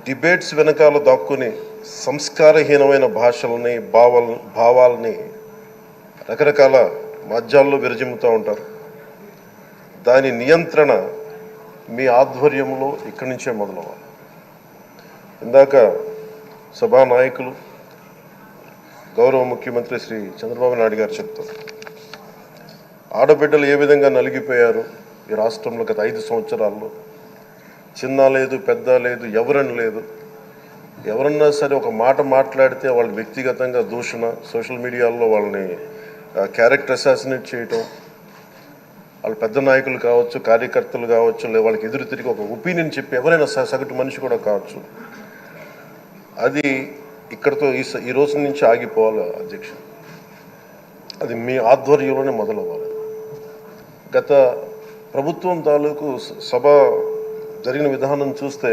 Debates వెనకాల దాక్కుని సంస్కారహీనమైన భాషల్ని భావాలని రకరకాల మాధ్యాల్లో విరజిమ్ముతూ ఉంటారు. దాని నియంత్రణ మీ ఆధ్వర్యంలో ఇక్కడి నుంచే మొదలవ్వాలి. ఇందాక సభానాయకులు గౌరవ ముఖ్యమంత్రి శ్రీ చంద్రబాబు నాయుడు గారు చెప్తారు, ఆడబిడ్డలు ఏ విధంగా నలిగిపోయారు ఈ రాష్ట్రంలో గత 5 సంవత్సరాల్లో. చిన్న లేదు, పెద్ద లేదు, ఎవరని లేదు. ఎవరన్నా సరే ఒక మాట మాట్లాడితే వాళ్ళు వ్యక్తిగతంగా దూషణ, సోషల్ మీడియాలో వాళ్ళని క్యారెక్టర్ అసాసినేట్ చేయటం, వాళ్ళు పెద్ద నాయకులు కావచ్చు, కార్యకర్తలు కావచ్చు, లేదా వాళ్ళకి ఎదురు తిరిగి ఒక ఒపీనియన్ చెప్పి ఎవరైనా సగటు మనిషి కూడా కావచ్చు, అది ఇక్కడితో ఈ రోజు నుంచి ఆగిపోవాలి అధ్యక్ష. అది మీ ఆధ్వర్యంలోనే మొదలవ్వాలి. గత ప్రభుత్వం తాలూకు సభ జరిగిన విధానం చూస్తే